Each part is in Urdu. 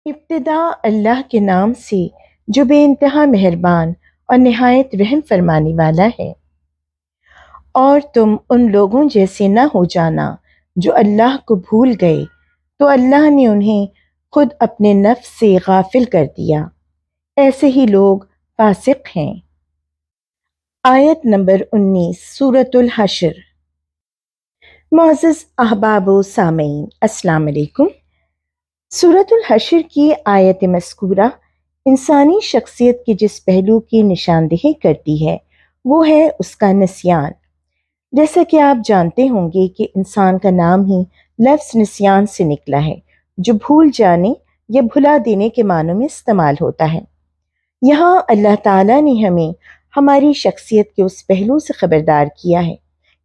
ابتدا اللہ کے نام سے جو بے انتہا مہربان اور نہایت رحم فرمانے والا ہے۔ اور تم ان لوگوں جیسے نہ ہو جانا جو اللہ کو بھول گئے تو اللہ نے انہیں خود اپنے نفس سے غافل کر دیا۔ ایسے ہی لوگ فاسق ہیں۔ آیت نمبر 19 سورۃ الحشر۔ معزز احباب و سامعین، السلام علیکم۔ سورۃ الحشر کی آیت مذکورہ انسانی شخصیت کے جس پہلو کی نشاندہی کرتی ہے وہ ہے اس کا نسیان۔ جیسا کہ آپ جانتے ہوں گے کہ انسان کا نام ہی لفظ نسیان سے نکلا ہے، جو بھول جانے یا بھلا دینے کے معنوں میں استعمال ہوتا ہے۔ یہاں اللہ تعالیٰ نے ہمیں ہماری شخصیت کے اس پہلو سے خبردار کیا ہے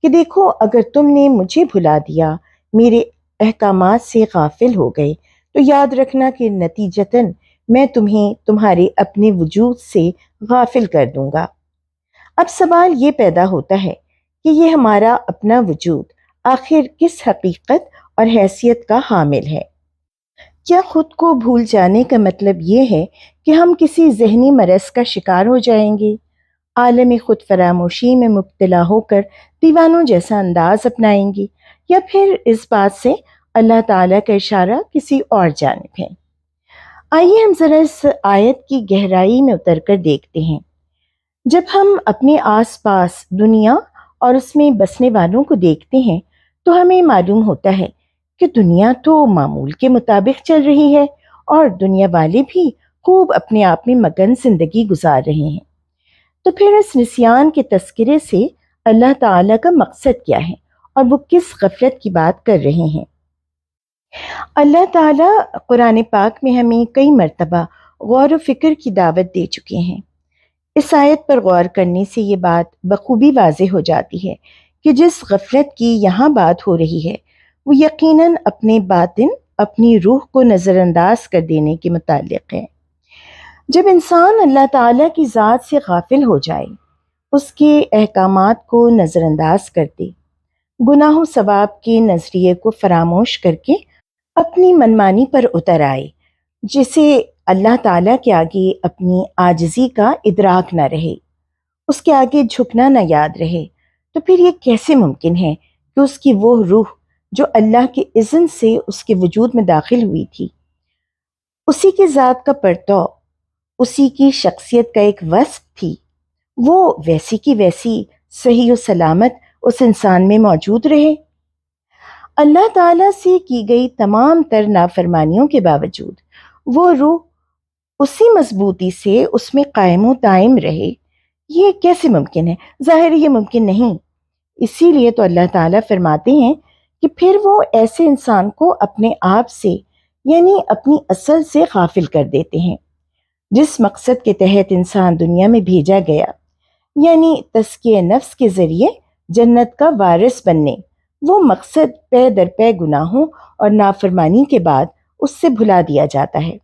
کہ دیکھو، اگر تم نے مجھے بھلا دیا، میرے احکامات سے غافل ہو گئے، تو یاد رکھنا کہ نتیجتاً میں تمہیں تمہارے اپنے وجود سے غافل کر دوں گا۔ اب سوال یہ پیدا ہوتا ہے کہ یہ ہمارا اپنا وجود آخر کس حقیقت اور حیثیت کا حامل ہے؟ کیا خود کو بھول جانے کا مطلب یہ ہے کہ ہم کسی ذہنی مرض کا شکار ہو جائیں گے، عالم خود فراموشی میں مبتلا ہو کر دیوانوں جیسا انداز اپنائیں گے، یا پھر اس بات سے اللہ تعالیٰ کا اشارہ کسی اور جانب ہے؟ آئیے ہم ذرا اس آیت کی گہرائی میں اتر کر دیکھتے ہیں۔ جب ہم اپنے آس پاس دنیا اور اس میں بسنے والوں کو دیکھتے ہیں تو ہمیں معلوم ہوتا ہے کہ دنیا تو معمول کے مطابق چل رہی ہے اور دنیا والے بھی خوب اپنے آپ میں مگن زندگی گزار رہے ہیں۔ تو پھر اس نسیان کے تذکرے سے اللہ تعالیٰ کا مقصد کیا ہے اور وہ کس غفلت کی بات کر رہے ہیں؟ اللہ تعالیٰ قرآن پاک میں ہمیں کئی مرتبہ غور و فکر کی دعوت دے چکے ہیں۔ اس آیت پر غور کرنے سے یہ بات بخوبی واضح ہو جاتی ہے کہ جس غفلت کی یہاں بات ہو رہی ہے وہ یقیناً اپنے باطن، اپنی روح کو نظر انداز کر دینے کے متعلق ہے۔ جب انسان اللہ تعالیٰ کی ذات سے غافل ہو جائے، اس کے احکامات کو نظر انداز کر دے، گناہ و ثواب کے نظریے کو فراموش کر کے اپنی منمانی پر اتر آئے، جسے اللہ تعالیٰ کے آگے اپنی عاجزی کا ادراک نہ رہے، اس کے آگے جھکنا نہ یاد رہے، تو پھر یہ کیسے ممکن ہے کہ اس کی وہ روح جو اللہ کے اذن سے اس کے وجود میں داخل ہوئی تھی، اسی کی ذات کا پرتو، اسی کی شخصیت کا ایک وصف تھی، وہ ویسی کی ویسی صحیح و سلامت اس انسان میں موجود رہے؟ اللہ تعالیٰ سے کی گئی تمام تر نافرمانیوں کے باوجود وہ روح اسی مضبوطی سے اس میں قائم و دائم رہے، یہ کیسے ممکن ہے؟ ظاہر یہ ممکن نہیں۔ اسی لیے تو اللہ تعالیٰ فرماتے ہیں کہ پھر وہ ایسے انسان کو اپنے آپ سے، یعنی اپنی اصل سے غافل کر دیتے ہیں۔ جس مقصد کے تحت انسان دنیا میں بھیجا گیا، یعنی تزکیہ نفس کے ذریعے جنت کا وارث بننے، وہ مقصد پے در پے گناہوں اور نافرمانی کے بعد اس سے بھلا دیا جاتا ہے،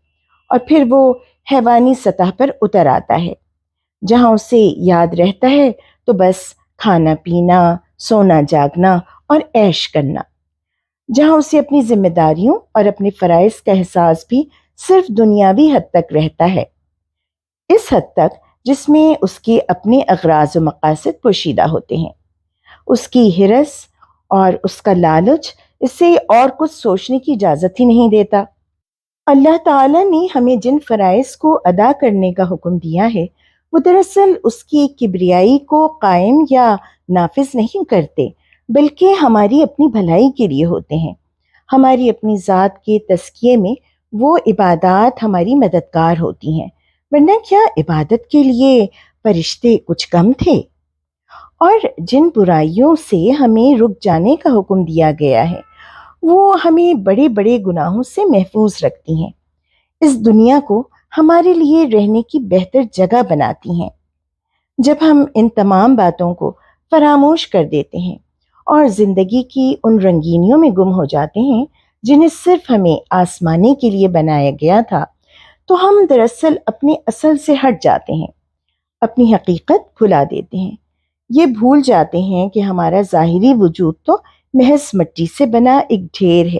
اور پھر وہ حیوانی سطح پر اتر آتا ہے، جہاں اسے یاد رہتا ہے تو بس کھانا پینا، سونا جاگنا اور عیش کرنا، جہاں اسے اپنی ذمہ داریوں اور اپنے فرائض کا احساس بھی صرف دنیاوی حد تک رہتا ہے، اس حد تک جس میں اس کے اپنے اغراض و مقاصد پوشیدہ ہوتے ہیں۔ اس کی ہرس اور اس کا لالچ اسے اور کچھ سوچنے کی اجازت ہی نہیں دیتا۔ اللہ تعالیٰ نے ہمیں جن فرائض کو ادا کرنے کا حکم دیا ہے وہ دراصل اس کی کبریائی کو قائم یا نافذ نہیں کرتے، بلکہ ہماری اپنی بھلائی کے لیے ہوتے ہیں۔ ہماری اپنی ذات کے تزکیے میں وہ عبادات ہماری مددگار ہوتی ہیں، ورنہ کیا عبادت کے لیے فرشتے کچھ کم تھے؟ اور جن برائیوں سے ہمیں رک جانے کا حکم دیا گیا ہے وہ ہمیں بڑے بڑے گناہوں سے محفوظ رکھتی ہیں، اس دنیا کو ہمارے لیے رہنے کی بہتر جگہ بناتی ہیں۔ جب ہم ان تمام باتوں کو فراموش کر دیتے ہیں اور زندگی کی ان رنگینیوں میں گم ہو جاتے ہیں جنہیں صرف ہمیں آزمانے کے لیے بنایا گیا تھا، تو ہم دراصل اپنی اصل سے ہٹ جاتے ہیں، اپنی حقیقت بھلا دیتے ہیں۔ یہ بھول جاتے ہیں کہ ہمارا ظاہری وجود تو محض مٹی سے بنا ایک ڈھیر ہے،